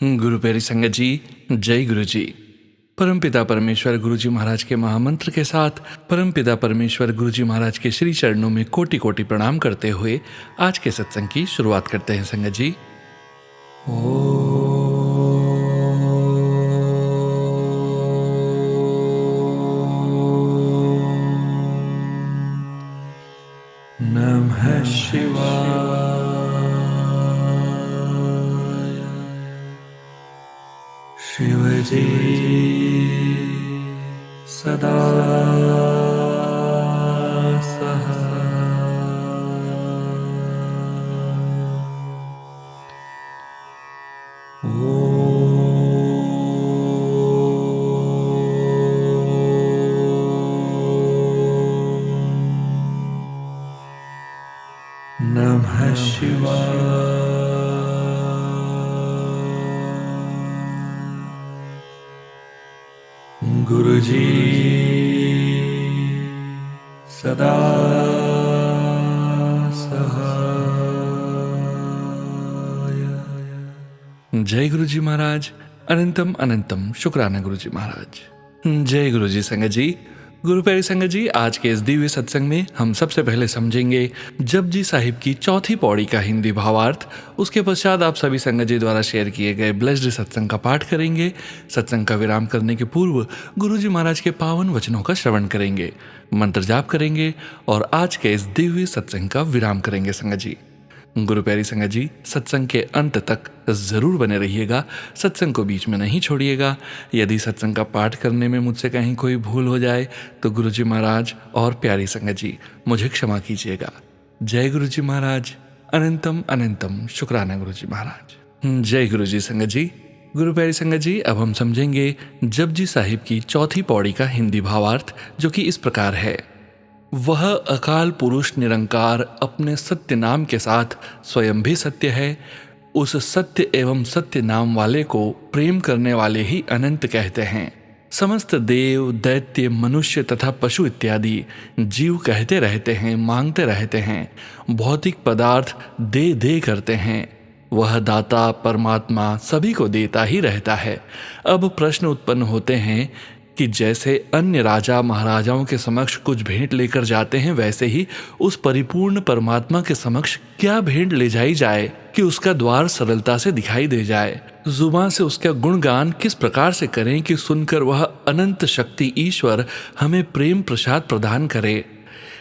गुरु प्यारी संगत जी, जय गुरु जी। परमपिता परमेश्वर गुरु जी महाराज के महामंत्र के साथ परमपिता परमेश्वर गुरु जी महाराज के श्री चरणों में कोटि कोटि प्रणाम करते हुए आज के सत्संग की शुरुआत करते हैं संगत जी। नमः शिवाय। शिवजी सदा नमः शिवाय। गुरुजी सदा सहाय। जय गुरु जी महाराज। अनंतम अनंतम शुक्राना गुरु जी महाराज। जय गुरु जी संगत जी। गुरु प्यारी संगत जी, आज के इस दिव्य सत्संग में हम सबसे पहले समझेंगे जपजी साहिब की चौथी पौड़ी का हिंदी भावार्थ। उसके पश्चात आप सभी संगत जी द्वारा शेयर किए गए ब्लेस्ड सत्संग का पाठ करेंगे। सत्संग का विराम करने के पूर्व गुरु जी महाराज के पावन वचनों का श्रवण करेंगे, मंत्र जाप करेंगे और आज के इस दिव्य सत्संग का विराम करेंगे संगत जी। गुरु प्यारी संगत जी, सत्संग के अंत तक जरूर बने रहिएगा, सत्संग को बीच में नहीं छोड़िएगा। यदि सत्संग का पाठ करने में मुझसे कहीं कोई भूल हो जाए तो गुरु जी महाराज और प्यारी संगत जी मुझे क्षमा कीजिएगा। जय गुरु जी महाराज। अनंतम अनंतम शुक्राना गुरु जी महाराज। जय गुरु जी संगत जी। गुरु प्यारी संगत जी, अब हम समझेंगे जपजी साहिब की चौथी पौड़ी का हिंदी भावार्थ, जो कि इस प्रकार है। वह अकाल पुरुष निरंकार अपने सत्य नाम के साथ स्वयं भी सत्य है। उस सत्य एवं सत्य नाम वाले को प्रेम करने वाले ही अनंत कहते हैं। समस्त देव दैत्य मनुष्य तथा पशु इत्यादि जीव कहते रहते हैं, मांगते रहते हैं, भौतिक पदार्थ दे दे करते हैं। वह दाता परमात्मा सभी को देता ही रहता है। अब प्रश्न उत्पन्न होते हैं कि जैसे अन्य राजा महाराजाओं के समक्ष कुछ भेंट लेकर जाते हैं, वैसे ही उस परिपूर्ण परमात्मा के समक्ष क्या भेंट ले जाई जाए कि उसका द्वार सरलता से दिखाई दे जाए। जुबान से उसका गुणगान किस प्रकार से करें कि सुनकर वह अनंत शक्ति ईश्वर हमें प्रेम प्रसाद प्रदान करे।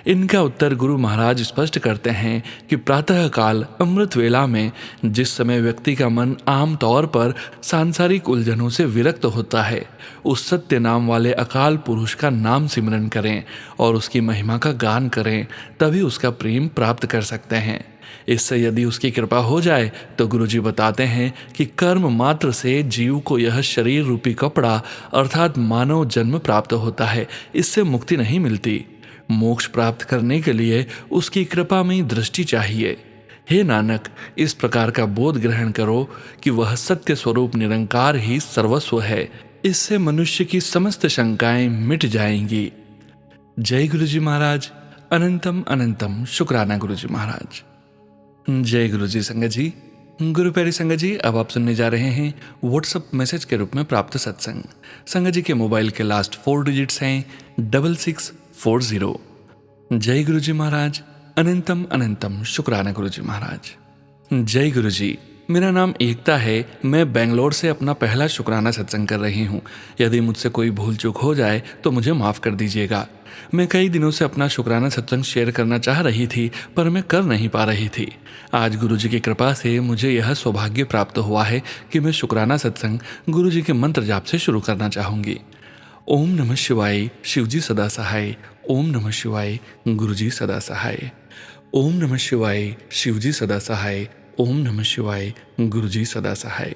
इनका उत्तर गुरु महाराज स्पष्ट करते हैं कि प्रातः काल अमृत वेला में जिस समय व्यक्ति का मन आम तौर पर सांसारिक उलझनों से विरक्त होता है, उस सत्य नाम वाले अकाल पुरुष का नाम सिमरन करें और उसकी महिमा का गान करें, तभी उसका प्रेम प्राप्त कर सकते हैं। इससे यदि उसकी कृपा हो जाए तो गुरुजी बताते हैं कि कर्म मात्र से जीव को यह शरीर रूपी कपड़ा अर्थात मानव जन्म प्राप्त होता है। इससे मुक्ति नहीं मिलती। मोक्ष प्राप्त करने के लिए उसकी कृपा में दृष्टि चाहिए। हे नानक, इस प्रकार का बोध ग्रहण करो कि वह सत्य स्वरूप निरंकार ही सर्वस्व है। इससे मनुष्य की समस्त शंकाएं मिट जाएंगी। जय गुरु जी महाराज। अनंतम अनंतम शुक्राना गुरु जी महाराज। जय गुरु जी संगत जी। गुरु प्यारी संगत जी, अब आप सुनने जा रहे हैं व्हाट्सएप मैसेज के रूप में प्राप्त सत्संग। संगत जी के मोबाइल के लास्ट 4 डिजिट्स हैं 6640। जय गुरु जी महाराज। अनंतम अनंतम शुक्राना गुरु जी महाराज। जय गुरु जी। मेरा नाम एकता है। मैं बेंगलोर से अपना पहला शुक्राना सत्संग कर रही हूँ। यदि मुझसे कोई भूल चूक हो जाए तो मुझे माफ़ कर दीजिएगा। मैं कई दिनों से अपना शुक्राना सत्संग शेयर करना चाह रही थी, पर मैं कर नहीं पा रही थी। आज गुरु जी की कृपा से मुझे यह सौभाग्य प्राप्त हुआ है कि मैं शुक्राना सत्संग गुरु जी के मंत्र जाप से शुरू करना चाहूँगी। ओम नमः शिवाय, शिवजी सदा सहाय। ओम नमः शिवाय, गुरुजी सदा सहाय। ओम नमः शिवाय, शिवजी सदा सहाय। ओम नमः शिवाय, गुरुजी सदा सहाय।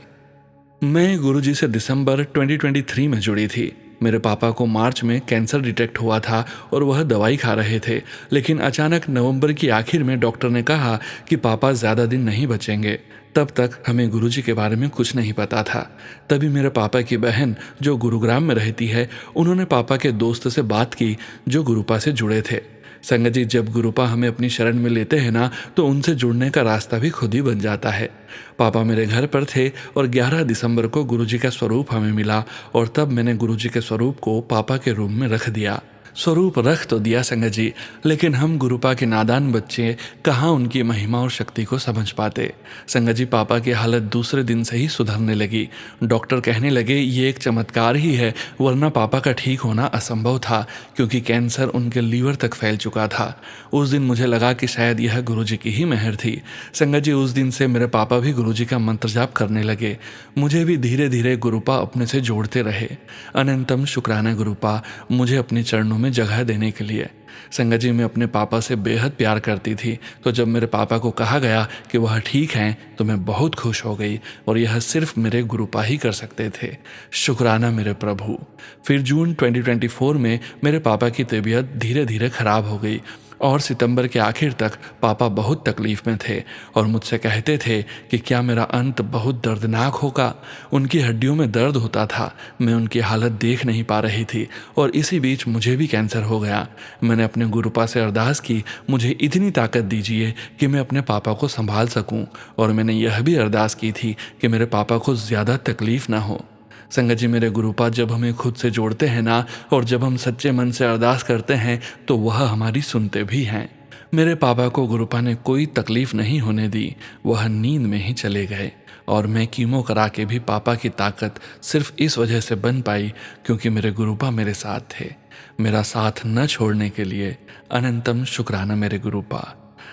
मैं गुरुजी से दिसंबर 2023 में जुड़ी थी। मेरे पापा को मार्च में कैंसर डिटेक्ट हुआ था और वह दवाई खा रहे थे, लेकिन अचानक नवंबर की आखिर में डॉक्टर ने कहा कि पापा ज़्यादा दिन नहीं बचेंगे। तब तक हमें गुरुजी के बारे में कुछ नहीं पता था। तभी मेरे पापा की बहन जो गुरुग्राम में रहती है, उन्होंने पापा के दोस्त से बात की जो गुरुपा से जुड़े थे। संगत जी, जब गुरुपा हमें अपनी शरण में लेते हैं ना, तो उनसे जुड़ने का रास्ता भी खुद ही बन जाता है। पापा मेरे घर पर थे और 11 दिसंबर को गुरुजी का स्वरूप हमें मिला और तब मैंने गुरुजी के स्वरूप को पापा के रूम में रख दिया। स्वरूप रख तो दिया संगत जी, लेकिन हम गुरुपा के नादान बच्चे कहाँ उनकी महिमा और शक्ति को समझ पाते। संगत जी, पापा की हालत दूसरे दिन से ही सुधरने लगी। डॉक्टर कहने लगे ये एक चमत्कार ही है, वरना पापा का ठीक होना असंभव था, क्योंकि कैंसर उनके लीवर तक फैल चुका था। उस दिन मुझे लगा कि शायद यह गुरुजी की ही मेहर थी। संगत जी, उस दिन से मेरे पापा भी गुरुजी का मंत्र जाप करने लगे। मुझे भी धीरे धीरे गुरुपा अपने से जोड़ते रहे। अनंतम शुक्राना गुरुपा, मुझे अपने चरणों में जगह देने के लिए। संगत जी, मैं अपने पापा से बेहद प्यार करती थी, तो जब मेरे पापा को कहा गया कि वह ठीक हैं तो मैं बहुत खुश हो गई, और यह सिर्फ मेरे गुरुपा ही कर सकते थे। शुक्राना मेरे प्रभु। फिर जून 2024 में मेरे पापा की तबीयत धीरे धीरे खराब हो गई और सितंबर के आखिर तक पापा बहुत तकलीफ में थे और मुझसे कहते थे कि क्या मेरा अंत बहुत दर्दनाक होगा। उनकी हड्डियों में दर्द होता था, मैं उनकी हालत देख नहीं पा रही थी, और इसी बीच मुझे भी कैंसर हो गया। मैंने अपने गुरुपा से अरदास की, मुझे इतनी ताकत दीजिए कि मैं अपने पापा को संभाल सकूं, और मैंने यह भी अरदास की थी कि मेरे पापा को ज़्यादा तकलीफ ना हो। संगत जी, मेरे गुरुपा जब हमें खुद से जोड़ते हैं ना, और जब हम सच्चे मन से अरदास करते हैं, तो वह हमारी सुनते भी हैं। मेरे पापा को गुरुपा ने कोई तकलीफ नहीं होने दी, वह नींद में ही चले गए, और मैं कीमो करा के भी पापा की ताकत सिर्फ इस वजह से बन पाई क्योंकि मेरे गुरुपा मेरे साथ थे। मेरा साथ न छोड़ने के लिए अनंतम शुक्राना मेरे गुरुपा।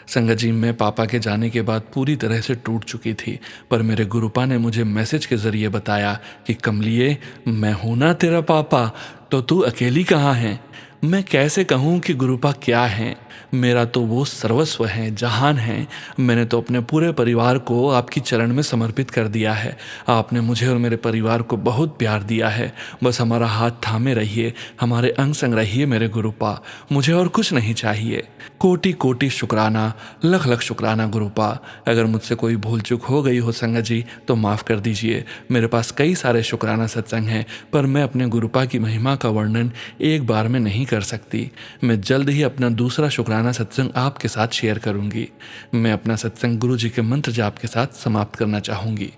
संगत जी, मैं पापा के जाने के बाद पूरी तरह से टूट चुकी थी, पर मेरे गुरुपा ने मुझे मैसेज के ज़रिए बताया कि कमलिए, मैं हूं ना तेरा पापा, तो तू अकेली कहाँ है। मैं कैसे कहूँ कि गुरुपा क्या है। मेरा तो वो सर्वस्व है, जहान है। मैंने तो अपने पूरे परिवार को आपकी चरण में समर्पित कर दिया है। आपने मुझे और मेरे परिवार को बहुत प्यार दिया है। बस हमारा हाथ थामे रहिए, हमारे अंग संग रहिए मेरे गुरुपा। मुझे और कुछ नहीं चाहिए। कोटि कोटि शुक्राना, लख लख शुक्राना गुरुपा। अगर मुझसे कोई भूल चूक हो गई हो संगत जी, तो माफ़ कर दीजिए। मेरे पास कई सारे शुक्राना सत्संग हैं, पर मैं अपने गुरुपा की महिमा का वर्णन एक बार में नहीं कर सकती। मैं जल्द ही अपना दूसरा शुक्राना सत्संग आपके साथ शेयर करूंगी। मैं अपना सत्संग गुरु जी के मंत्र जाप के साथ समाप्त करना चाहूंगी।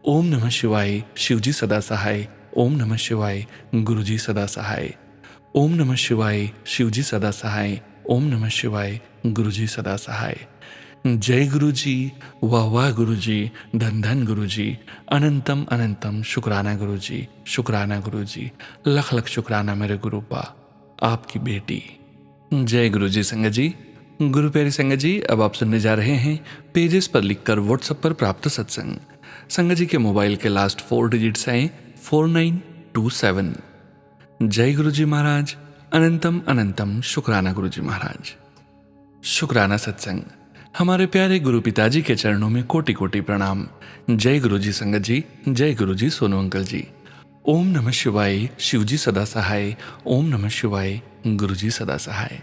ओम नमः शिवाय, शिवजी सदा सहाय। ओम नमः शिवाय, गुरुजी सदा सहाय। ओम नमः शिवाय, शिवजी सदा सहाय। ओम नमः शिवाय, गुरुजी सदा सहाय। जय गुरुजी, वाह वाह गुरुजी, धन धन गुरुजी, अनंतम अनंतम शुक्राना गुरुजी, शुक्राना गुरुजी, लख लख शुक्राना मेरे गुरुपा, आपकी बेटी। जय गुरुजी संगत जी। गुरु प्यारी संगत जी, अब आप सुनने जा रहे हैं पेजेस पर लिखकर व्हाट्सएप पर प्राप्त सत्संग। संगत जी के मोबाइल के लास्ट 4 डिजिट्स हैं 4927। जय गुरुजी महाराज, अनंतम अनंतम शुक्राना गुरुजी महाराज। शुक्राना सत्संग। हमारे प्यारे गुरु पिताजी के चरणों में कोटि कोटि प्रणाम। जय गुरुजी संगत जी, जय गुरुजी सोनू अंकल जी। ओम नमः शिवाय, शिवजी सदा सहाय। ओम नमः शिवाय, गुरुजी सदा सहाय।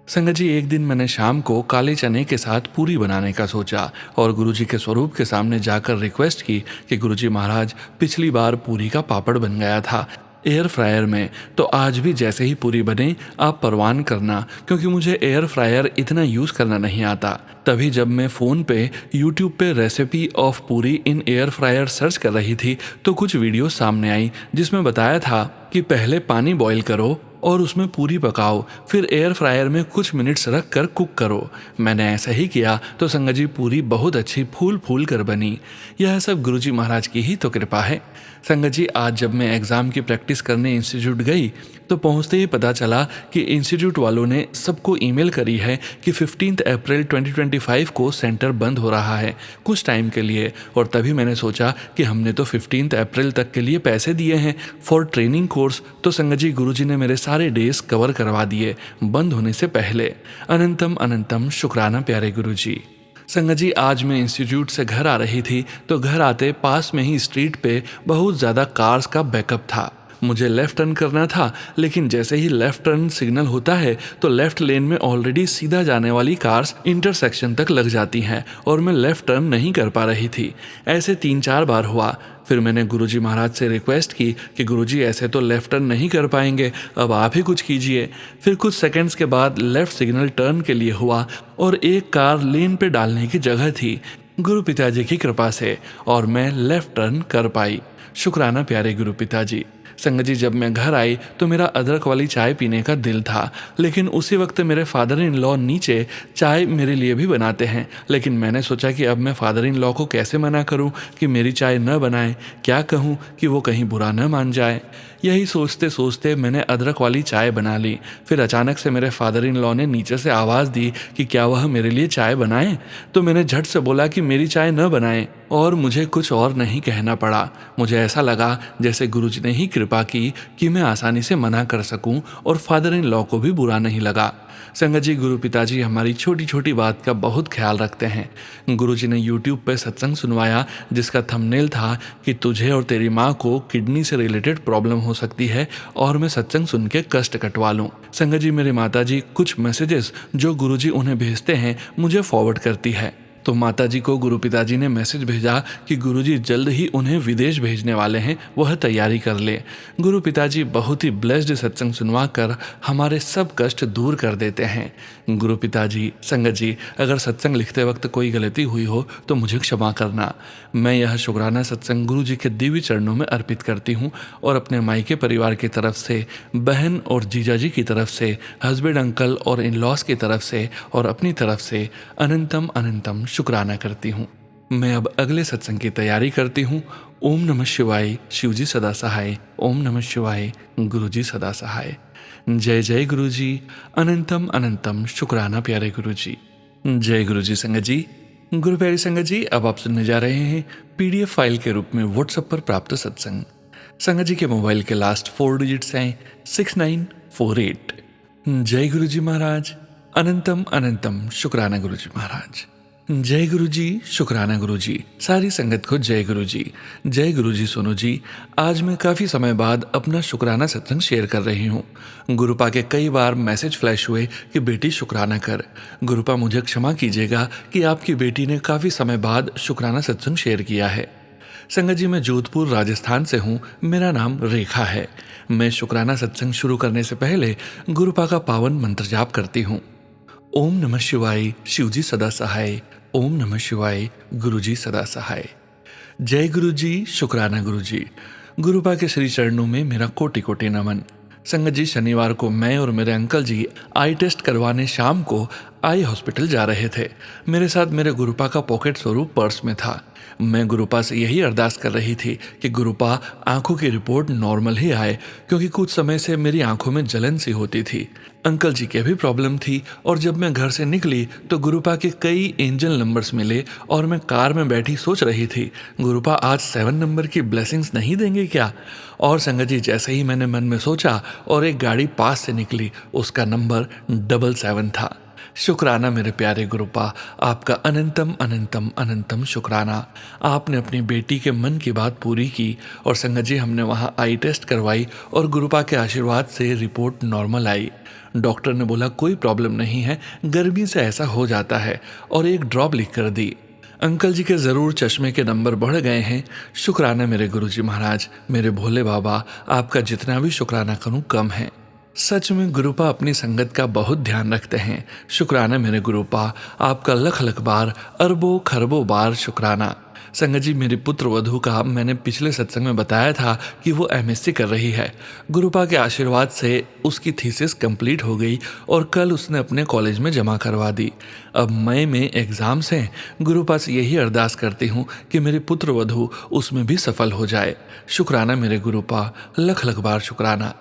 संगत जी, एक दिन मैंने शाम को काले चने के साथ पूरी बनाने का सोचा और गुरुजी के स्वरूप के सामने जाकर रिक्वेस्ट की कि गुरुजी महाराज, पिछली बार पूरी का पापड़ बन गया था एयर फ्रायर में, तो आज भी जैसे ही पूरी बने आप परवान करना, क्योंकि मुझे एयर फ्रायर इतना यूज़ करना नहीं आता। तभी जब मैं फ़ोन पे यूट्यूब पे रेसिपी ऑफ पूरी इन एयर फ्रायर सर्च कर रही थी, तो कुछ वीडियो सामने आई जिसमें बताया था कि पहले पानी बॉईल करो और उसमें पूरी पकाओ, फिर एयर फ्रायर में कुछ मिनट्स रख कर कुक करो। मैंने ऐसा ही किया तो संगत जी पूरी बहुत अच्छी फूल फूल कर बनी। यह सब गुरुजी महाराज की ही तो कृपा है। संगत जी, आज जब मैं एग्ज़ाम की प्रैक्टिस करने इंस्टीट्यूट गई तो पहुंचते ही पता चला कि इंस्टीट्यूट वालों ने सबको ईमेल करी है कि 15 अप्रैल 2025 को सेंटर बंद हो रहा है कुछ टाइम के लिए। और तभी मैंने सोचा कि हमने तो 15 अप्रैल तक के लिए पैसे दिए हैं फॉर ट्रेनिंग कोर्स, तो संगत जी गुरुजी ने मेरे सारे डेज कवर करवा दिए बंद होने से पहले। अनंतम अनंतम शुक्राना प्यारे गुरुजी। संगत जी, आज मैं इंस्टीट्यूट से घर आ रही थी तो घर आते पास में ही स्ट्रीट पे बहुत ज़्यादा कार्स का बैकअप था। मुझे लेफ्ट टर्न करना था, लेकिन जैसे ही लेफ्ट टर्न सिग्नल होता है तो लेफ्ट लेन में ऑलरेडी सीधा जाने वाली कार्स इंटरसेक्शन तक लग जाती हैं और मैं लेफ्ट टर्न नहीं कर पा रही थी। ऐसे 3-4 बार हुआ। फिर मैंने गुरुजी महाराज से रिक्वेस्ट की कि गुरुजी ऐसे तो लेफ्ट टर्न नहीं कर पाएंगे, अब आप ही कुछ कीजिए। फिर कुछ सेकंड्स के बाद लेफ्ट सिग्नल टर्न के लिए हुआ और एक कार लेन पे डालने की जगह थी, गुरु पिताजी की कृपा से, और मैं लेफ्ट टर्न कर पाई। शुक्राना प्यारे गुरु पिताजी। संगत जी, जब मैं घर आई तो मेरा अदरक वाली चाय पीने का दिल था, लेकिन उसी वक्त मेरे फादर इन लॉ नीचे चाय मेरे लिए भी बनाते हैं। लेकिन मैंने सोचा कि अब मैं फादर इन लॉ को कैसे मना करूं कि मेरी चाय न बनाए, क्या कहूं कि वो कहीं बुरा न मान जाए। यही सोचते सोचते मैंने अदरक वाली चाय बना ली। फिर अचानक से मेरे फादर इन लॉ ने नीचे से आवाज़ दी कि क्या वह मेरे लिए चाय बनाएं। तो मैंने झट से बोला कि मेरी चाय न बनाएं, और मुझे कुछ और नहीं कहना पड़ा। मुझे ऐसा लगा जैसे गुरुजी ने ही कृपा की कि मैं आसानी से मना कर सकूं और फादर इन लॉ को भी बुरा नहीं लगा। संगत जी, गुरु पिताजी हमारी छोटी छोटी बात का बहुत ख्याल रखते हैं। गुरुजी ने यूट्यूब पर सत्संग सुनवाया जिसका थंबनेल था कि तुझे और तेरी माँ को किडनी से रिलेटेड प्रॉब्लम हो सकती है और मैं सत्संग सुन के कष्ट कटवा लूँ। संगत जी, मेरी माता जी कुछ मैसेजेस जो गुरुजी उन्हें भेजते हैं मुझे फॉरवर्ड करती है। तो माताजी को गुरु पिताजी ने मैसेज भेजा कि गुरुजी जल्द ही उन्हें विदेश भेजने वाले हैं, वह तैयारी कर ले। गुरु पिताजी बहुत ही ब्लेस्ड सत्संग सुनवा कर हमारे सब कष्ट दूर कर देते हैं। गुरु पिताजी, संगत जी, अगर सत्संग लिखते वक्त कोई गलती हुई हो तो मुझे क्षमा करना। मैं यह शुक्राना सत्संग गुरु जी के दिव्य चरणों में अर्पित करती हूँ और अपने मायके परिवार की तरफ से, बहन और जीजा जी की तरफ से, हस्बैंड अंकल और इन लॉस की तरफ से और अपनी तरफ से अनंतम अनंतम शुक्राना करती हूँ। मैं अब अगले सत्संग की तैयारी करती हूँ। ओम नमः शिवाय, शिवजी सदा सहाय। ओम नमः शिवाय, गुरुजी सदा सहाय। जय जय गुरुजी, अनंतम अनंतम शुक्राना प्यारे गुरुजी। जय गुरुजी। संगत जी, गुरु प्यारी संगत जी, अब आप सुनने जा रहे हैं PDF फाइल के रूप में व्हाट्सएप पर प्राप्त सत्संग। संगत जी के मोबाइल के लास्ट 4 डिजिट्स हैं 6948। जय गुरुजी महाराज, अनंतम अनंतम शुक्राना गुरुजी महाराज। जय गुरुजी, शुक्राना गुरुजी। सारी संगत को जय गुरुजी। जय गुरुजी। सोनू जी, आज मैं काफ़ी समय बाद अपना शुक्राना सत्संग शेयर कर रही हूँ। गुरुपा के कई बार मैसेज फ्लैश हुए कि बेटी शुक्राना कर। गुरुपा, मुझे क्षमा कीजिएगा कि आपकी बेटी ने काफ़ी समय बाद शुक्राना सत्संग शेयर किया है। संगत जी, मैं जोधपुर राजस्थान से हूँ। मेरा नाम रेखा है। मैं शुक्राना सत्संग शुरू करने से पहले गुरुपा का पावन मंत्र जाप करती हूँ। ओम नमः शिवाय, शिवजी सदा सहाय। ओम नमः शिवाय, गुरुजी सदा सहाय। जय गुरुजी, शुक्राना गुरुजी। गुरुपा के श्री चरणों में मेरा कोटि कोटि नमन। संगत जी, शनिवार को मैं और मेरे अंकल जी आई टेस्ट करवाने शाम को आई हॉस्पिटल जा रहे थे। मेरे साथ मेरे गुरुपा का पॉकेट स्वरूप पर्स में था। मैं गुरुपा से यही अरदास कर रही थी कि गुरुपा आंखों की रिपोर्ट नॉर्मल ही आए, क्योंकि कुछ समय से मेरी आंखों में जलन सी होती थी। अंकल जी के भी प्रॉब्लम थी, और जब मैं घर से निकली तो गुरुपा के कई एंजल नंबर्स मिले और मैं कार में बैठी सोच रही थी, गुरुपा आज 7 नंबर की ब्लेसिंग्स नहीं देंगे क्या। और संगत जी, जैसे ही मैंने मन में सोचा और एक गाड़ी पास से निकली, उसका नंबर 777 था। शुक्राना मेरे प्यारे गुरुपा, आपका अनंतम अनंतम अनंतम शुक्राना। आपने अपनी बेटी के मन की बात पूरी की। और संगत जी, हमने वहाँ आई टेस्ट करवाई और गुरुपा के आशीर्वाद से रिपोर्ट नॉर्मल आई। डॉक्टर ने बोला कोई प्रॉब्लम नहीं है, गर्मी से ऐसा हो जाता है, और एक ड्रॉप लिख कर दी। अंकल जी के ज़रूर चश्मे के नंबर बढ़ गए हैं। शुक्राना मेरे गुरुजी महाराज, मेरे भोले बाबा, आपका जितना भी शुक्राना करूँ कम है। सच में गुरुपा अपनी संगत का बहुत ध्यान रखते हैं। शुक्राना मेरे गुरुपा, आपका लख लख बार, अरबों खरबों बार शुक्राना। संगत जी, मेरी पुत्र वधू का मैंने पिछले सत्संग में बताया था कि वो MSc कर रही है। गुरुपा के आशीर्वाद से उसकी थीसिस कंप्लीट हो गई और कल उसने अपने कॉलेज में जमा करवा दी। अब मई में एग्ज़ाम्स हैं। गुरुपा से यही अरदास करती हूँ कि मेरी पुत्र वधू उसमें भी सफल हो जाए। शुक्राना मेरे गुरुपा, लख लख बार शुक्राना।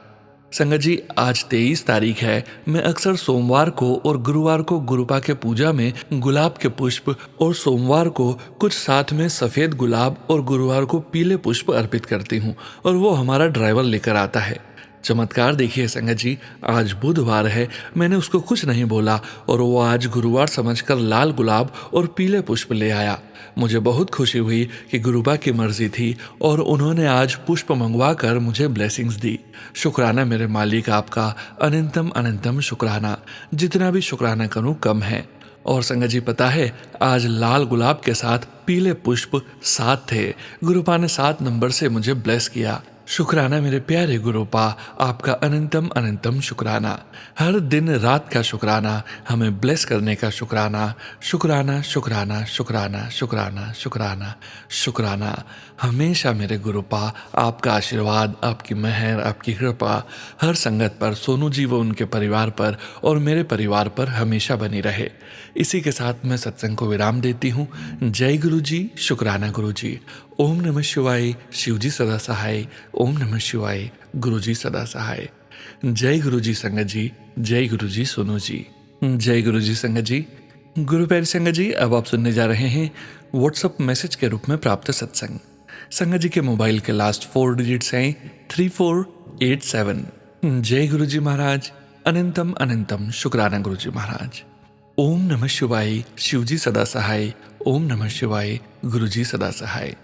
संगत जी, आज 23 तारीख है। मैं अक्सर सोमवार को और गुरुवार को गुरुपा के पूजा में गुलाब के पुष्प, और सोमवार को कुछ साथ में सफ़ेद गुलाब और गुरुवार को पीले पुष्प अर्पित करती हूँ, और वो हमारा ड्राइवर लेकर आता है। चमत्कार देखिए संगत जी, आज बुधवार है, मैंने उसको कुछ नहीं बोला और वो आज गुरुवार समझकर लाल गुलाब और पीले पुष्प ले आया। मुझे बहुत खुशी हुई कि गुरुबा की मर्जी थी और उन्होंने आज पुष्प मंगवा कर मुझे ब्लेसिंग्स दी। शुक्राना मेरे मालिक आपका, अनंतम अनंतम शुक्राना। जितना भी शुक्राना करूं कम है। और संगत जी पता है, आज लाल गुलाब के साथ पीले पुष्प 7 थे। गुरुपा ने 7 नंबर से मुझे ब्लेस किया। शुक्राना मेरे प्यारे गुरुपा, आपका अनंतम अनंतम शुक्राना। हर दिन रात का शुक्राना, हमें ब्लेस करने का शुक्राना। शुक्राना शुक्राना शुक्राना शुक्राना शुक्राना शुक्राना। हमेशा मेरे गुरुपा आपका आशीर्वाद, आपकी मेहर, आपकी कृपा हर संगत पर, सोनू जी व उनके परिवार पर और मेरे परिवार पर हमेशा बनी रहे। इसी के साथ मैं सत्संग को विराम देती हूँ। जय गुरु जी, शुक्राना गुरु जी। ओम नमः शिवाय, शिव जी सदा सहाय। ओम नमः शिवाय, गुरु जी सदा सहाय। जय गुरु जी संगत जी, जय गुरु जी सोनू जी। जय गुरु जी संगत जी। गुरु प्यारी संगत जी, अब आप सुनने जा रहे हैं व्हाट्सएप मैसेज के रूप में प्राप्त सत्संग। संगत जी के मोबाइल के लास्ट 4 डिजिट्स हैं 3487। जय गुरु जी महाराज, अनंतम अनंतम शुक्राना गुरु जी महाराज। ओम नमः शिवाय, शिव जी सदा सहाय। ओम नमः शिवाय, गुरु जी सदा सहाय।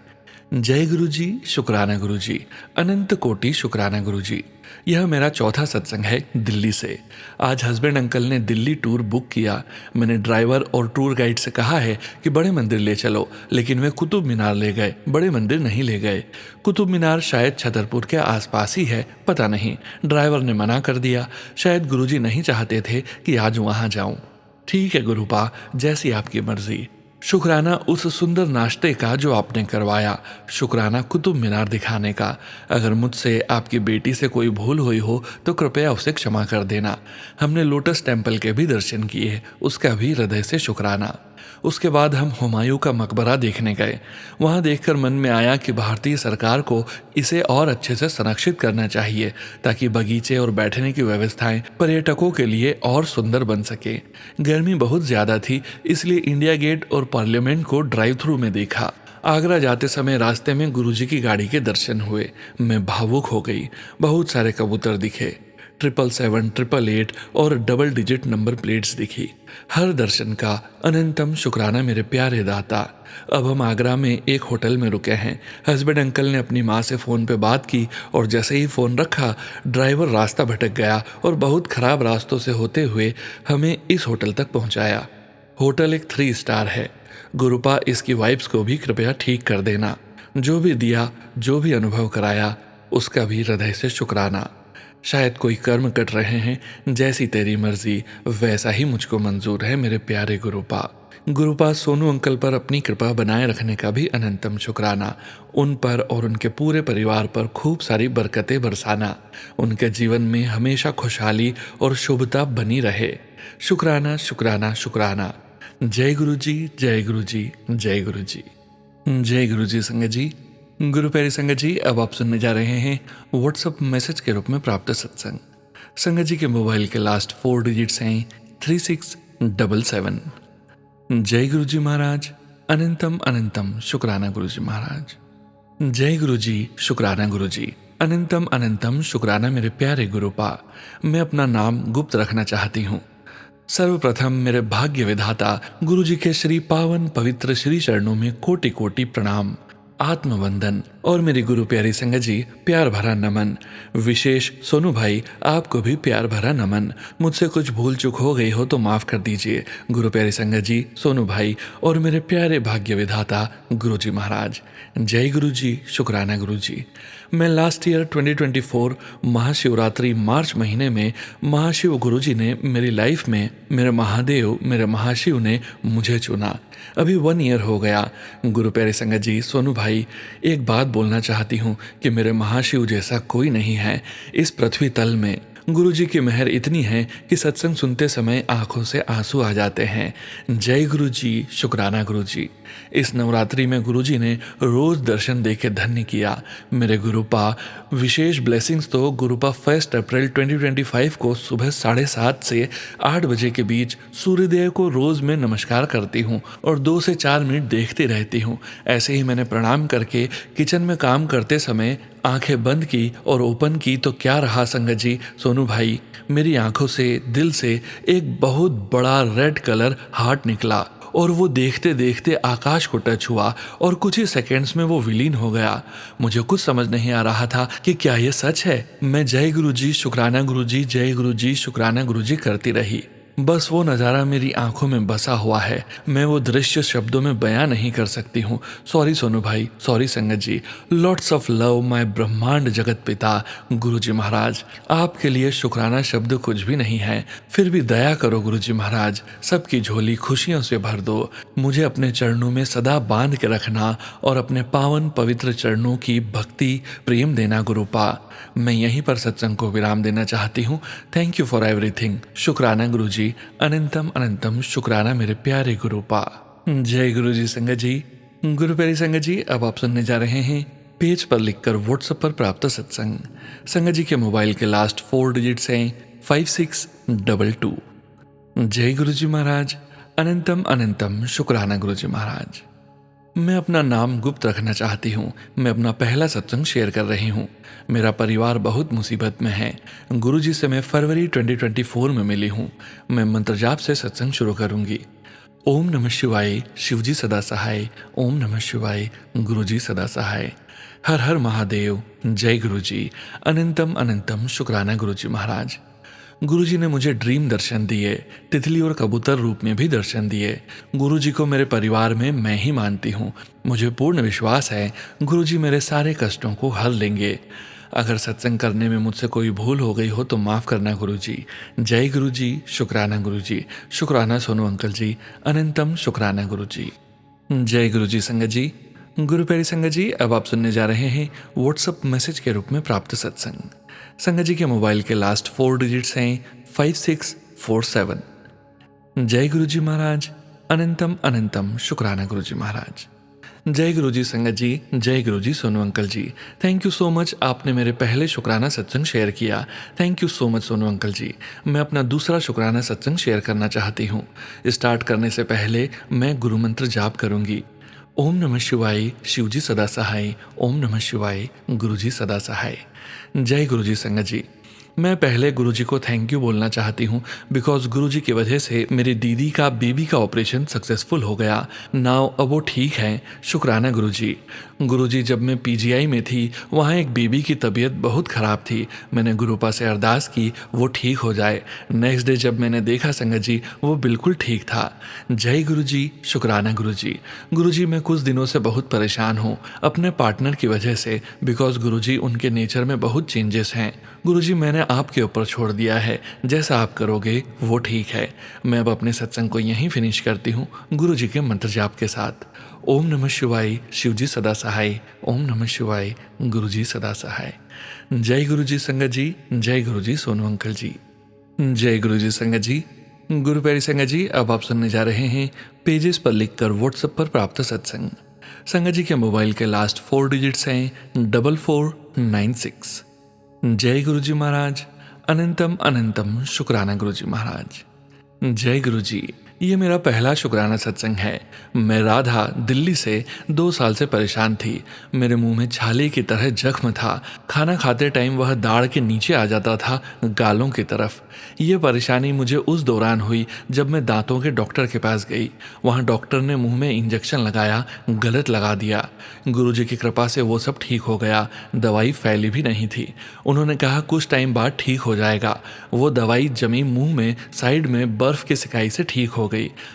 जय गुरु जी, शुक्राना गुरु जी, अनंत कोटि शुक्राना गुरु जी। यह मेरा चौथा सत्संग है दिल्ली से। आज हस्बैंड अंकल ने दिल्ली टूर बुक किया। मैंने ड्राइवर और टूर गाइड से कहा है कि बड़े मंदिर ले चलो, लेकिन वे कुतुब मीनार ले गए, बड़े मंदिर नहीं ले गए। कुतुब मीनार शायद छतरपुर के आसपास ही है, पता नहीं। ड्राइवर ने मना कर दिया। शायद गुरुजी नहीं चाहते थे कि आज वहां जाऊं। ठीक है गुरुपा, जैसी आपकी मर्जी। शुक्राना उस सुंदर नाश्ते का जो आपने करवाया। शुक्राना कुतुब मीनार दिखाने का। अगर मुझसे आपकी बेटी से कोई भूल हुई हो तो कृपया उसे क्षमा कर देना। हमने लोटस टेम्पल के भी दर्शन किए, उसका भी हृदय से शुक्राना। उसके बाद हम हुमायूं का मकबरा देखने गए। वहां देखकर मन में आया कि भारतीय सरकार को इसे और अच्छे से संरक्षित करना चाहिए, ताकि बगीचे और बैठने की व्यवस्थाएं पर्यटकों के लिए और सुंदर बन सके। गर्मी बहुत ज्यादा थी, इसलिए इंडिया गेट और पार्लियामेंट को ड्राइव थ्रू में देखा। आगरा जाते समय रास्ते में गुरुजी की गाड़ी के दर्शन हुए। मैं भावुक हो गई। बहुत सारे कबूतर दिखे। 777, 888 और डबल डिजिट नंबर प्लेट्स दिखी। हर दर्शन का अनंतम शुक्राना मेरे प्यारे दाता। अब हम आगरा में एक होटल में रुके हैं। हस्बैंड अंकल ने अपनी माँ से फ़ोन पे बात की और जैसे ही फ़ोन रखा, ड्राइवर रास्ता भटक गया और बहुत ख़राब रास्तों से होते हुए हमें इस होटल तक पहुँचाया। होटल एक 3 स्टार है। गुरुपा इसकी वाइब्स को भी कृपया ठीक कर देना। जो भी दिया, जो भी अनुभव कराया, उसका भी हृदय से शुक्राना। शायद कोई कर्म कट रहे हैं, जैसी तेरी मर्जी वैसा ही मुझको मंजूर है मेरे प्यारे गुरुपा। गुरुपा सोनू अंकल पर अपनी कृपा बनाए रखने का भी अनंतम शुक्राना। उन पर और उनके पूरे परिवार पर खूब सारी बरकतें बरसाना। उनके जीवन में हमेशा खुशहाली और शुभता बनी रहे। शुक्राना शुक्राना शुक्राना। जय गुरु जी, जय गुरु जी, जय गुरु जी। जय गुरु जी संगत जी। गुरु प्यारी संगत जी, अब आप सुनने जा रहे हैं व्हाट्सएप मैसेज के रूप में प्राप्त सत्संग। संगत जी के मोबाइल के लास्ट 4 डिजिट्स हैं 3677। जय गुरु जी महाराज, अनंतम अनंतम शुक्राना गुरु जी महाराज। जय गुरु जी, शुक्राना गुरु जी, अनंतम अनंतम शुक्राना मेरे प्यारे गुरुपा। मैं अपना नाम गुप्त रखना चाहती हूँ। सर्वप्रथम मेरे भाग्य विधाता गुरु जी के श्री पावन पवित्र श्री चरणों में कोटि कोटि प्रणाम, आत्मवंदन और मेरी गुरु प्यारी संगत जी प्यार भरा नमन। विशेष सोनू भाई, आपको भी प्यार भरा नमन। मुझसे कुछ भूल चूक हो गई हो तो माफ कर दीजिए। गुरु प्यारी संगत जी, सोनू भाई और मेरे प्यारे भाग्य विधाता गुरु जी महाराज। जय गुरु जी, शुक्राना गुरु जी। मैं लास्ट ईयर 2024 महाशिवरात्रि मार्च महीने में महाशिव गुरु जी ने मेरी लाइफ में, मेरे महादेव, मेरे महाशिव ने मुझे चुना। अभी 1 ईयर हो गया। गुरु प्यारे संगत जी, सोनू भाई, एक बात बोलना चाहती हूँ कि मेरे महाशिव जैसा कोई नहीं है इस पृथ्वी तल में। गुरु जी की मेहर इतनी है कि सत्संग सुनते समय आंखों से आंसू आ जाते हैं। जय गुरु जी, शुक्राना गुरु जी। इस नवरात्रि में गुरु जी ने रोज दर्शन देके धन्य किया। मेरे गुरुपा विशेष ब्लेसिंग्स तो गुरुपा 1 अप्रैल 2025 को सुबह 7:30 से 8 बजे के बीच सूर्यदेव को रोज में नमस्कार करती हूँ और 2 से 4 मिनट देखती रहती हूँ। ऐसे ही मैंने प्रणाम करके किचन में काम करते समय आंखें बंद की और ओपन की तो क्या रहा संगत जी, सोनू भाई, मेरी आंखों से, दिल से एक बहुत बड़ा रेड कलर हार्ट निकला और वो देखते देखते आकाश को टच हुआ और कुछ ही सेकंड्स में वो विलीन हो गया। मुझे कुछ समझ नहीं आ रहा था कि क्या ये सच है। मैं जय गुरुजी शुक्राना गुरुजी, जय गुरुजी शुक्राना गुरुजी करती रही। बस वो नज़ारा मेरी आंखों में बसा हुआ है, मैं वो दृश्य शब्दों में बयां नहीं कर सकती हूँ। सॉरी सोनू भाई, सॉरी संगत जी। लॉट्स ऑफ लव माय ब्रह्मांड जगत पिता गुरुजी महाराज। आपके लिए शुक्राना शब्द कुछ भी नहीं है, फिर भी दया करो गुरुजी महाराज, सबकी झोली खुशियों से भर दो। मुझे अपने चरणों में सदा बांध के रखना और अपने पावन पवित्र चरणों की भक्ति प्रेम देना गुरुपा। मैं यहीं पर सत्संग को विराम देना चाहती हूँ। Thank you for everything. शुक्राना गुरुजी, अनंतम अनंतम शुक्राना मेरे प्यारे गुरुपा। जय गुरुजी संगत जी। गुरु प्यारी संगत जी, अब आप सुनने जा रहे हैं पेज पर लिखकर व्हाट्सएप पर प्राप्त सत्संग। संगत जी के मोबाइल के लास्ट 4 डिजिट्स हैं 5622। जय गुरुजी महाराज, अनंतम अनंतम शुक्राना गुरुजी महाराज। मैं अपना नाम गुप्त रखना चाहती हूँ। मैं अपना पहला सत्संग शेयर कर रही हूँ। मेरा परिवार बहुत मुसीबत में है। गुरुजी से मैं फरवरी 2024 में मिली हूँ। मैं मंत्र जाप से सत्संग शुरू करूँगी। ओम नमः शिवाय, शिवजी सदा सहाय। ओम नमः शिवाय, गुरुजी सदा सहाय। हर हर महादेव। जय गुरुजी, अनंतम अनंतम शुक्राना गुरुजी महाराज। गुरुजी ने मुझे ड्रीम दर्शन दिए, तितली और कबूतर रूप में भी दर्शन दिए। गुरुजी को मेरे परिवार में मैं ही मानती हूँ। मुझे पूर्ण विश्वास है गुरुजी मेरे सारे कष्टों को हल लेंगे। अगर सत्संग करने में मुझसे कोई भूल हो गई हो तो माफ़ करना गुरुजी। जय गुरुजी, शुक्राना गुरुजी, शुक्राना सोनू अंकल जी, अनंतम शुक्राना गुरुजी। जय गुरुजी संगत जी। गुरु प्यारी संगत जी, अब आप सुनने जा रहे हैं व्हाट्सएप मैसेज के रूप में प्राप्त सत्संग। संगत जी के मोबाइल के लास्ट 4 डिजिट्स हैं 5647। जय गुरुजी महाराज, अनंतम अनंतम शुक्राना गुरुजी महाराज। जय गुरुजी संगत जी, जय Guruji Sonu uncle ji. Thank you so much, आपने मेरे पहले शुक्राना सत्संग शेयर किया। Thank you so much Sonu uncle ji. मैं अपना दूसरा शुक्राना सत्संग शेयर करना चाहती हूँ। स्टार्ट करने से पहले मैं गुरु मंत्र जाप करूँगी। ओम नमः शिवाय, शिवजी सदा सहाय। ओम नमः शिवाय, गुरुजी सदा सहाय। जय गुरुजी संगत जी। मैं पहले गुरुजी को थैंक यू बोलना चाहती हूँ बिकॉज गुरुजी की वजह से मेरी दीदी का बेबी का ऑपरेशन सक्सेसफुल हो गया। नाउ अब वो ठीक है। शुक्राना गुरुजी। गुरुजी, जब मैं पीजीआई में थी वहाँ एक बेबी की तबीयत बहुत ख़राब थी। मैंने गुरुपा से अरदास की वो ठीक हो जाए। नेक्स्ट डे जब मैंने देखा संगत जी, वो बिल्कुल ठीक था। जय गुरुजी, शुक्राना गुरुजी। गुरुजी, मैं कुछ दिनों से बहुत परेशान हूँ अपने पार्टनर की वजह से बिकॉज गुरुजी उनके नेचर में बहुत चेंजेस हैं। गुरुजी, मैंने आपके ऊपर छोड़ दिया है, जैसा आप करोगे वो ठीक है। मैं अब अपने सत्संग को यहीं फिनिश करती हूँ गुरुजी के मंत्र जाप के साथ। ओम नमः शिवाय, शिवजी सदा सहाय। ओम नमः शिवाय, गुरुजी सदा सहाय। जय गुरुजी संगत जी, जय गुरुजी सोनू अंकल जी। जय गुरुजी संगत जी। गुरु प्यारी संगत जी, अब आप सुनने जा रहे हैं पेजेस पर लिखकर व्हाट्सएप पर प्राप्त सत्संग। संगत जी के मोबाइल के लास्ट 4 डिजिट्स हैं 4496। जय गुरुजी महाराज, अनंतम अनंतम शुक्राना गुरुजी महाराज। जय गुरुजी। ये मेरा पहला शुक्राना सत्संग है। मैं राधा दिल्ली से 2 साल से परेशान थी। मेरे मुंह में छाले की तरह जख्म था। खाना खाते टाइम वह दाढ़ के नीचे आ जाता था, गालों की तरफ। ये परेशानी मुझे उस दौरान हुई जब मैं दांतों के डॉक्टर के पास गई। वहाँ डॉक्टर ने मुंह में इंजेक्शन लगाया, गलत लगा दिया। गुरुजी की कृपा से वो सब ठीक हो गया। दवाई फैली भी नहीं थी। उन्होंने कहा कुछ टाइम बाद ठीक हो जाएगा। वो दवाई जमी मुंह में साइड में बर्फ की सिकाई से ठीक हो गई।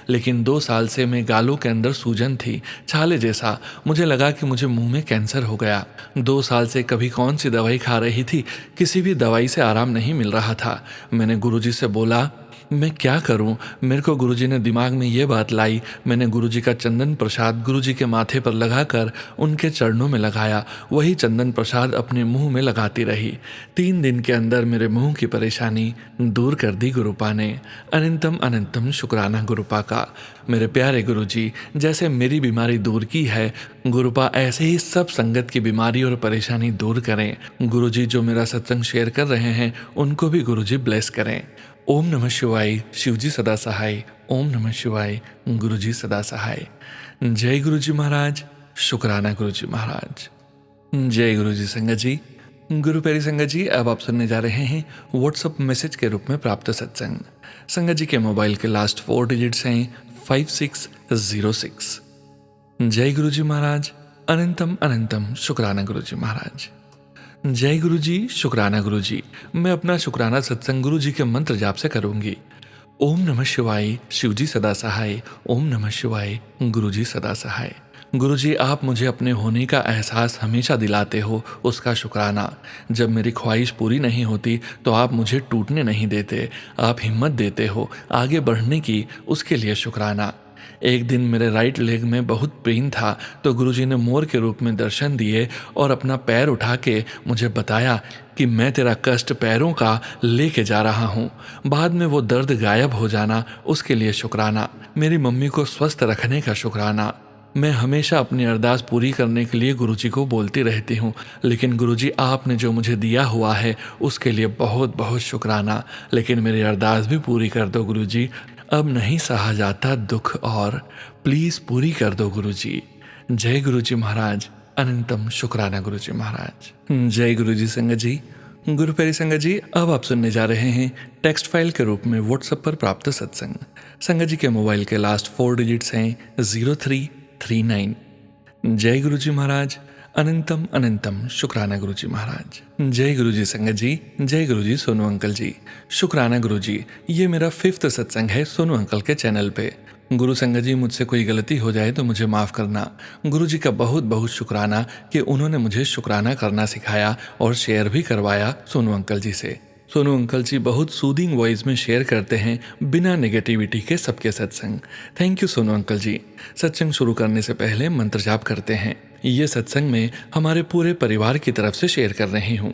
लेकिन 2 साल से मैं गालों के अंदर सूजन थी, छाले जैसा। मुझे लगा कि मुझे मुंह में कैंसर हो गया। 2 साल से कभी कौन सी दवाई खा रही थी, किसी भी दवाई से आराम नहीं मिल रहा था। मैंने गुरुजी से बोला मैं क्या करूं। मेरे को गुरुजी ने दिमाग में ये बात लाई। मैंने गुरुजी का चंदन प्रसाद गुरुजी के माथे पर लगाकर उनके चरणों में लगाया। वही चंदन प्रसाद अपने मुंह में लगाती रही। 3 दिन के अंदर मेरे मुंह की परेशानी दूर कर दी गुरुपा ने। अनंतम अनंतम शुक्राना गुरुपा का। मेरे प्यारे गुरुजी, जैसे मेरी बीमारी दूर की है, गुरुपा ऐसे ही सब संगत की बीमारी और परेशानी दूर करें। गुरुजी जो मेरा सत्संग शेयर कर रहे हैं उनको भी गुरुजी ब्लेस करें। ओम नमः शिवाय, शिवजी सदा सहाय। ओम नमः शिवाय, गुरुजी सदा सहाय। जय गुरुजी महाराज, शुक्राना गुरुजी महाराज। जय गुरु जी संगत जी। गुरु प्यारी संगत जी, अब आप सुनने जा रहे हैं व्हाट्सअप मैसेज के रूप में प्राप्त सत्संग। संगत जी के मोबाइल के लास्ट 4 डिजिट्स हैं 5606। जय गुरु जी महाराज, अनंतम अनंतम शुक्राना गुरु जी महाराज। जय गुरु जी, शुक्राना गुरु जी। मैं अपना शुक्राना सत्संग गुरु जी के मंत्र जाप से करूंगी। ओम नमः शिवाय, शिव जी सदा सहाय। ओम नमः शिवाय, गुरु जी सदा सहाय। गुरु जी, आप मुझे अपने होने का एहसास हमेशा दिलाते हो, उसका शुक्राना। जब मेरी ख्वाहिश पूरी नहीं होती तो आप मुझे टूटने नहीं देते, आप हिम्मत देते हो आगे बढ़ने की, उसके लिए शुक्राना। एक दिन मेरे राइट लेग में बहुत पेन था तो गुरुजी ने मोर के रूप में दर्शन दिए और अपना पैर उठा के मुझे बताया कि मैं तेरा कष्ट पैरों का लेके जा रहा हूँ। बाद में वो दर्द गायब हो जाना, उसके लिए शुक्राना। मेरी मम्मी को स्वस्थ रखने का शुक्राना। मैं हमेशा अपनी अरदास पूरी करने के लिए गुरुजी को बोलती रहती हूँ, लेकिन गुरुजी आपने जो मुझे दिया हुआ है उसके लिए बहुत बहुत शुक्राना। लेकिन मेरी अरदास भी पूरी कर दो गुरुजी, अब नहीं सहा जाता दुख और, प्लीज़ पूरी कर दो गुरुजी। जय गुरुजी महाराज, अनंतम शुक्राना गुरुजी महाराज। जय गुरुजी संगत जी। गुरु प्यारी संगत जी, अब आप सुनने जा रहे हैं टेक्स्ट फाइल के रूप में व्हाट्सएप पर प्राप्त सत्संग। संगत जी के मोबाइल के लास्ट 4 डिजिट्स हैं 0339। जय गुरुजी महाराज, अनंतम अनंतम शुक्राना गुरुजी महाराज। जय गुरुजी संगत जी। जय गुरुजी सोनू अंकल जी। शुक्राना गुरुजी, ये मेरा 5th सत्संग है सोनू अंकल के चैनल पे। गुरु संगत जी, मुझसे कोई गलती हो जाए तो मुझे माफ़ करना। गुरुजी का बहुत बहुत शुक्राना कि उन्होंने मुझे शुक्राना करना सिखाया और शेयर भी करवाया सोनू अंकल जी से। सोनू अंकल जी बहुत सूदिंग वॉइस में शेयर करते हैं बिना नेगेटिविटी के सबके सत्संग। थैंक यू सोनू अंकल जी। सत्संग शुरू करने से पहले मंत्र जाप करते हैं। ये सत्संग में हमारे पूरे परिवार की तरफ से शेयर कर रही हूँ।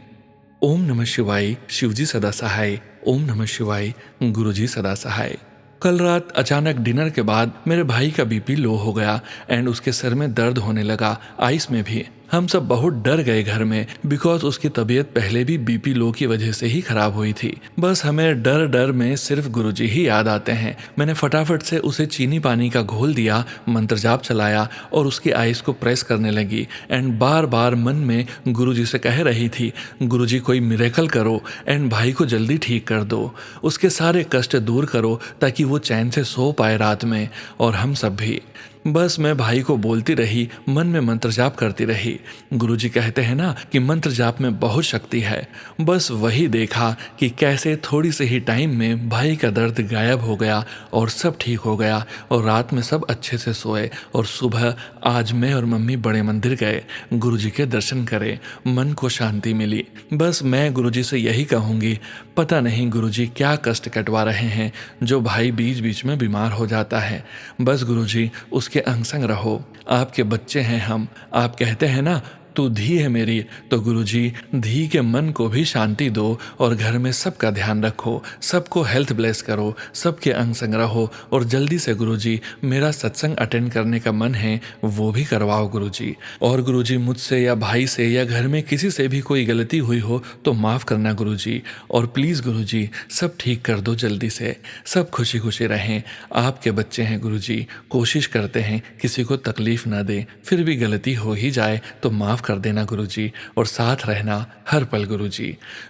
ओम नमः शिवाय, शिव जी सदा सहाय। ओम नमः शिवाय, गुरु जी सदा सहाय। कल रात अचानक डिनर के बाद मेरे भाई का बीपी लो हो गया एंड उसके सर में दर्द होने लगा, आइस में भी। हम सब बहुत डर गए घर में, बिकॉज उसकी तबीयत पहले भी बीपी लो की वजह से ही खराब हुई थी। बस हमें डर डर में सिर्फ गुरुजी ही याद आते हैं। मैंने फटाफट से उसे चीनी पानी का घोल दिया, मंत्र जाप चलाया और उसकी आइस को प्रेस करने लगी एंड बार बार मन में गुरुजी से कह रही थी, गुरुजी कोई मिरेकल करो एंड भाई को जल्दी ठीक कर दो, उसके सारे कष्ट दूर करो ताकि वो चैन से सो पाए रात में, और हम सब भी। बस मैं भाई को बोलती रही, मन में मंत्र जाप करती रही। गुरुजी कहते हैं ना कि मंत्र जाप में बहुत शक्ति है। बस वही देखा कि कैसे थोड़ी से ही टाइम में भाई का दर्द गायब हो गया और सब ठीक हो गया और रात में सब अच्छे से सोए। और सुबह आज मैं और मम्मी बड़े मंदिर गए, गुरुजी के दर्शन करे, मन को शांति मिली। बस मैं गुरुजी से यही कहूँगी, पता नहीं गुरुजी क्या कष्ट कटवा रहे हैं जो भाई बीच बीच में बीमार हो जाता है। बस गुरुजी उसके अंग संग रहो, आपके बच्चे हैं हम। आप कहते हैं ना तू धी है मेरी, तो गुरुजी धी के मन को भी शांति दो और घर में सबका ध्यान रखो, सबको हेल्थ ब्लेस करो, सबके अंग संग रहो। और जल्दी से गुरुजी मेरा सत्संग अटेंड करने का मन है वो भी करवाओ गुरुजी। और गुरुजी मुझसे या भाई से या घर में किसी से भी कोई गलती हुई हो तो माफ़ करना गुरुजी। और प्लीज़ गुरुजी सब ठीक कर दो जल्दी से, सब खुशी खुशी रहें। आपके बच्चे हैं गुरुजी, कोशिश करते हैं किसी को तकलीफ़ ना दें, फिर भी गलती हो ही जाए तो माफ़ कर देना गुरुजी और साथ रहना हर पल गुरुजी।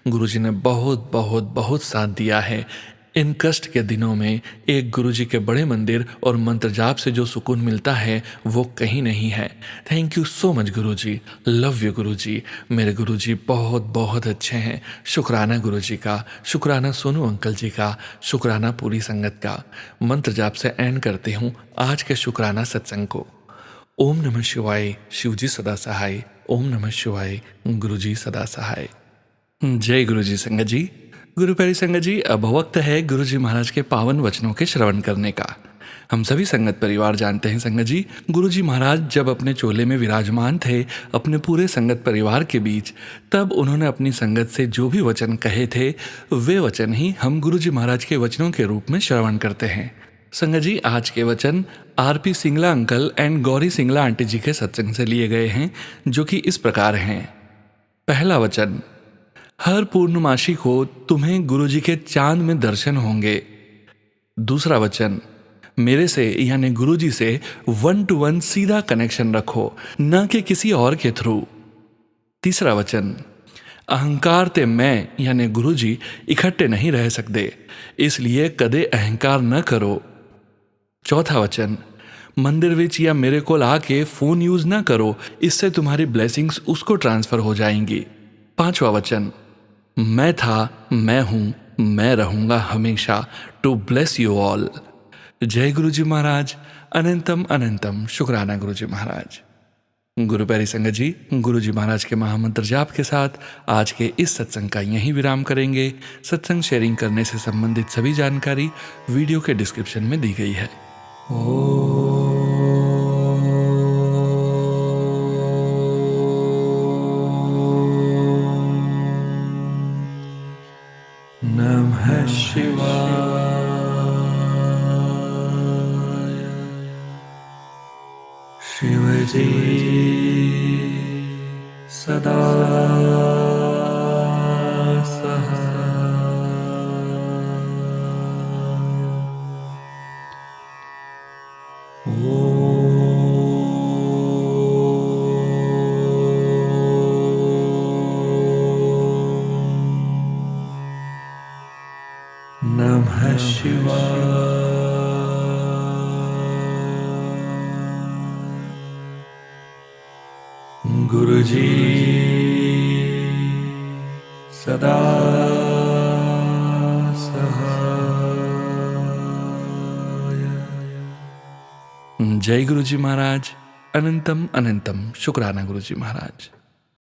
गुरुजी ने बहुत बहुत बहुत साथ दिया है इन कष्ट के दिनों में। एक गुरुजी के बड़े मंदिर और मंत्र जाप से जो सुकून मिलता है वो कहीं नहीं है। Thank you so much Guruji, love you Guruji. मेरे गुरुजी बहुत बहुत अच्छे हैं। शुक्राना गुरुजी का, शुक्राना सोनू अंकल जी का, शुक्राना पूरी संगत का। मंत्र जाप से एंड करते हूँ आज के शुक्राना सत्संग को। ओम नमः शिवाय, शिव जी सदा सहाय। ओम नमः शिवाय, गुरु जी सदा सहाय। जय गुरु जी संगत जी। गुरु प्यारी संगत जी, अब वक्त है गुरु जी महाराज के पावन वचनों के श्रवण करने का। हम सभी संगत परिवार जानते हैं संगत जी, गुरु जी महाराज जब अपने चोले में विराजमान थे अपने पूरे संगत परिवार के बीच, तब उन्होंने अपनी संगत से जो भी वचन कहे थे वे वचन ही हम गुरु जी महाराज के वचनों के रूप में श्रवण करते हैं। संगत जी, आज के वचन RP Singla uncle and Gauri Singla aunty ji के सत्संग से लिए गए हैं, जो कि इस प्रकार हैं। पहला वचन, हर पूर्णमासी को तुम्हें गुरुजी के चांद में दर्शन होंगे। दूसरा वचन, मेरे से यानी गुरुजी से 1 to 1 सीधा कनेक्शन रखो, न कि किसी और के थ्रू। तीसरा वचन, अहंकार ते मैं यानी गुरु जी इकट्ठे नहीं रह सकते, इसलिए कदे अहंकार न करो। चौथा वचन, मंदिर विच या मेरे को आके फोन यूज ना करो, इससे तुम्हारी ब्लेसिंग्स उसको ट्रांसफर हो जाएंगी। पांचवा वचन, मैं था, मैं हूं, मैं रहूंगा हमेशा, टू ब्लेस यू ऑल। जय गुरु जी महाराज, अनंतम अनंतम शुक्राना गुरु जी महाराज। गुरु प्यारी संगत जी, गुरु जी महाराज के महामंत्र जाप के साथ आज के इस सत्संग का यहीं विराम करेंगे। सत्संग शेयरिंग करने से संबंधित सभी जानकारी वीडियो के डिस्क्रिप्शन में दी गई है। नमः शिवाय। शिवजी सदा सहाय। नमः शिवाय। गुरुजी सदा सहाय। जय गुरु जी महाराज, अनंतम अनंतम शुक्राना गुरु जी महाराज।